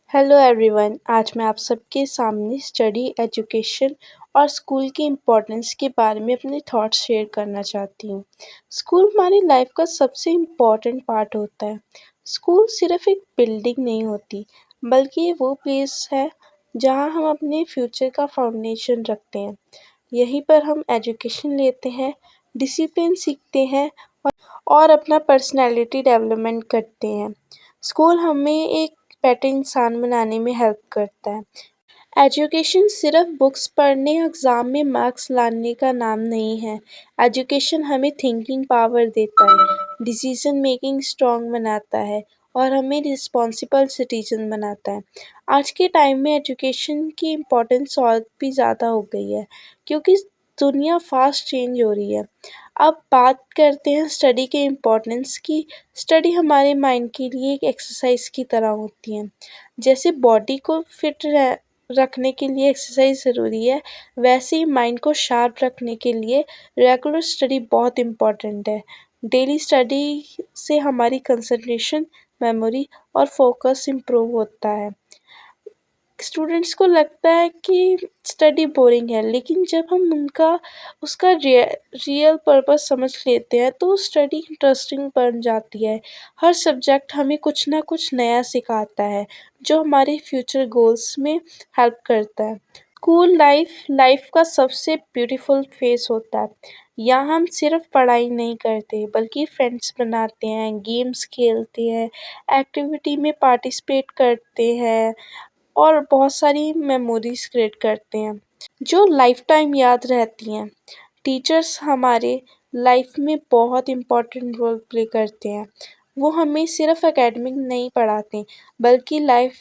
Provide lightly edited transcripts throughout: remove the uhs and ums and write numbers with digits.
Hello everyone. आज मैं आप सबके सामने स्टडी एजुकेशन और स्कूल की इम्पोर्टेंस के बारे में अपने थॉट्स शेयर करना चाहती हूँ। स्कूल हमारी लाइफ का सबसे इम्पोर्टेंट पार्ट होता है। स्कूल सिर्फ एक बिल्डिंग नहीं होती, बल्कि ये वो प्लेस है जहाँ हम अपने फ्यूचर का फाउंडेशन रखते हैं। यहीं पर हम एजुकेशन लेते हैं, डिसिप्लिन सीखते हैं और अपना पर्सनैलिटी डेवलपमेंट करते हैं। स्कूल हमें एक बेटर इंसान बनाने में हेल्प करता है। एजुकेशन सिर्फ बुक्स पढ़ने या एग्ज़ाम में मार्क्स लाने का नाम नहीं है। एजुकेशन हमें थिंकिंग पावर देता है, डिसीजन मेकिंग स्ट्रॉन्ग बनाता है और हमें रिस्पॉन्सिबल सिटीजन बनाता है। आज के टाइम में एजुकेशन की इम्पोर्टेंस और भी ज़्यादा हो गई है, क्योंकि दुनिया फास्ट चेंज हो रही है। अब बात करते हैं स्टडी के इम्पोर्टेंस की। स्टडी हमारे माइंड के लिए एक एक्सरसाइज की तरह होती है। जैसे बॉडी को फिट रखने के लिए एक्सरसाइज ज़रूरी है, वैसे ही माइंड को शार्प रखने के लिए रेगुलर स्टडी बहुत इम्पोर्टेंट है। डेली स्टडी से हमारी कंसंट्रेशन, मेमोरी और फोकस इम्प्रूव होता है। स्टूडेंट्स को लगता है कि स्टडी बोरिंग है, लेकिन जब हम उसका रियल पर्पस समझ लेते हैं तो स्टडी इंटरेस्टिंग बन जाती है। हर सब्जेक्ट हमें कुछ ना कुछ नया सिखाता है, जो हमारे फ्यूचर गोल्स में हेल्प करता है। स्कूल लाइफ लाइफ का सबसे ब्यूटीफुल फेस होता है। यहाँ हम सिर्फ पढ़ाई नहीं करते, बल्कि फ्रेंड्स बनाते हैं, गेम्स खेलते हैं, एक्टिविटी में पार्टिसिपेट करते हैं और बहुत सारी मेमोरीज क्रिएट करते हैं, जो लाइफ टाइम याद रहती हैं। टीचर्स हमारे लाइफ में बहुत इम्पोर्टेंट रोल प्ले करते हैं। वो हमें सिर्फ एकेडमिक नहीं पढ़ाते, बल्कि लाइफ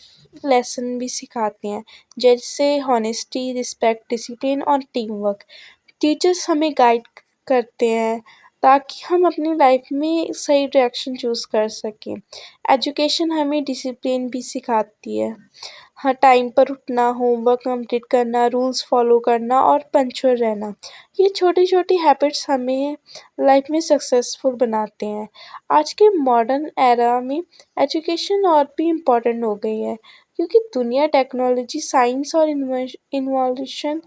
लेसन भी सिखाते हैं, जैसे हॉनेस्टी, रिस्पेक्ट, डिसिप्लिन और टीम वर्क। टीचर्स हमें गाइड करते हैं ताकि हम अपनी लाइफ में सही डायरेक्शन चूज़ कर सकें। एजुकेशन हमें डिसिप्लिन भी सिखाती है। हाँ, टाइम पर उठना, होमवर्क कंप्लीट करना, रूल्स फॉलो करना और पंक्चुअल रहना। ये छोटी-छोटी हैबिट्स हमें लाइफ में सक्सेसफुल बनाते हैं। आज के मॉडर्न एरा में एजुकेशन और भी इम्पोर्टेंट हो गई है, क्योंकि दुनिया टेक्नोलॉजी, साइंस और इन्वोल्यूशन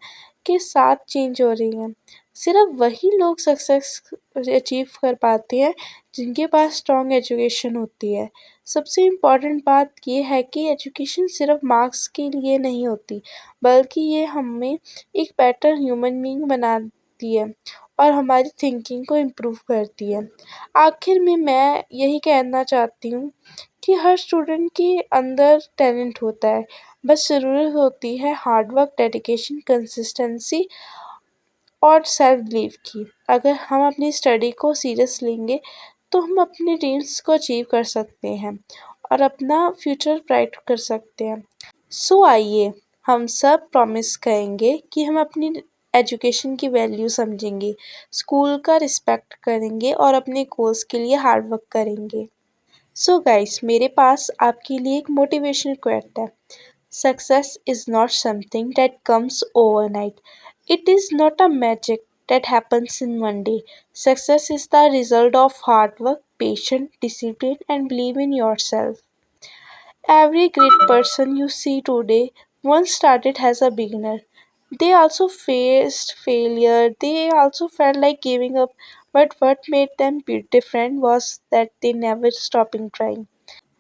के साथ चेंज हो रही है। सिर्फ वही लोग सक्सेस अचीव कर पाते हैं जिनके पास स्ट्रॉन्ग एजुकेशन होती है। सबसे इम्पॉर्टेंट बात ये है कि एजुकेशन सिर्फ मार्क्स के लिए नहीं होती, बल्कि ये हमें एक बेटर ह्यूमन बीइंग बनाती है और हमारी थिंकिंग को इम्प्रूव करती है। आखिर में मैं यही कहना चाहती हूँ कि हर स्टूडेंट के अंदर टैलेंट होता है, बस ज़रूरत होती है हार्ड वर्क, डेडिकेशन, कंसिस्टेंसी और सेल्फ बिलीव की। अगर हम अपनी स्टडी को सीरियस लेंगे तो हम अपने ड्रीम्स को अचीव कर सकते हैं और अपना फ्यूचर ब्राइट कर सकते हैं। सो आइए हम सब प्रॉमिस करेंगे कि हम अपनी एजुकेशन की वैल्यू समझेंगे, स्कूल का रिस्पेक्ट करेंगे और अपने गोल्स के लिए हार्ड वर्क करेंगे। सो गाइस, मेरे पास आपके लिए एक मोटिवेशनल क्वेट है। Success is not something that comes overnight. It is not a magic that happens in one day. Success is the result of hard work, patience, discipline, and believe in yourself. Every great person you see today once started as a beginner. They also faced failure, they also felt like giving up, but what made them be different was that they never stopped in trying.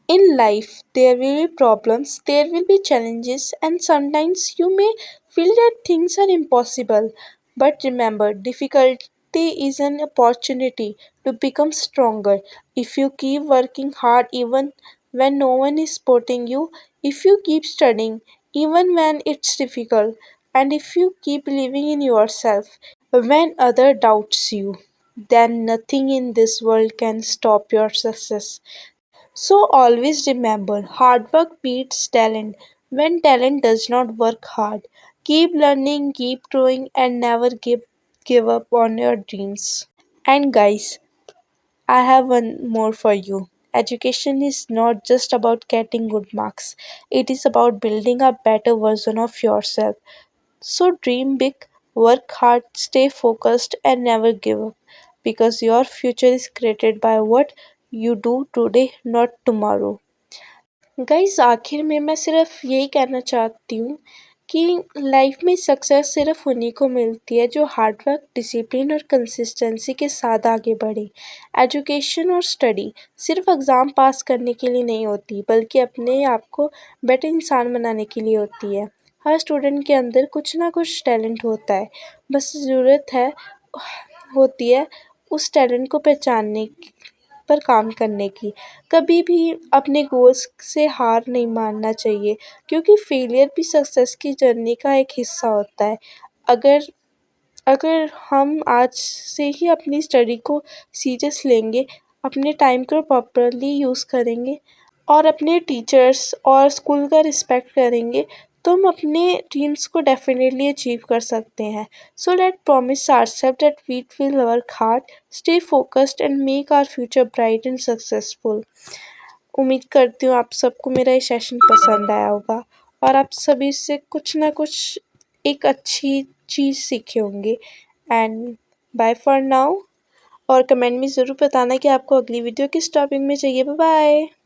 In life, there will be problems, there will be challenges, and sometimes you may feel that things are impossible. But remember, difficulty is an opportunity to become stronger. If you keep working hard even when no one is supporting you, if you keep studying even when it's difficult, and if you keep believing in yourself when other doubts you, then nothing in this world can stop your success. So always remember, hard work beats talent when talent does not work hard. Keep learning, keep growing, and never give up on your dreams. And guys, I have one more for you. Education is not just about getting good marks, it is about building a better version of yourself. So dream big, work hard, stay focused, and never give up, because your future is created by what you do today, not tomorrow. Guys आखिर में मैं सिर्फ यही कहना चाहती हूँ कि life में सक्सेस सिर्फ उन्हीं को मिलती है जो हार्ड वर्क, डिसिप्लिन और कंसिस्टेंसी के साथ आगे बढ़े। एजुकेशन और स्टडी सिर्फ एग्ज़ाम पास करने के लिए नहीं होती, बल्कि अपने आप को बेटर इंसान बनाने के लिए होती है। हर स्टूडेंट के अंदर कुछ ना कुछ टैलेंट होता है, बस ज़रूरत है होती है उस टैलेंट को पहचानने पर काम करने की। कभी भी अपने गोल्स से हार नहीं मानना चाहिए, क्योंकि फेलियर भी सक्सेस की जर्नी का एक हिस्सा होता है। अगर अगर हम आज से ही अपनी स्टडी को सीरियस लेंगे, अपने टाइम को प्रॉपरली यूज़ करेंगे और अपने टीचर्स और स्कूल का रिस्पेक्ट करेंगे, तो हम अपने ड्रीम्स को डेफिनेटली अचीव कर सकते हैं। So let promise ourself that we will work hard, stay focused and make our future bright and successful. उम्मीद करती हूँ आप सबको मेरा ये सेशन पसंद आया होगा और आप सभी से कुछ ना कुछ एक अच्छी चीज़ सीखे होंगे। And bye for now. और कमेंट में ज़रूर बताना कि आपको अगली वीडियो किस टॉपिक में चाहिए। Bye bye.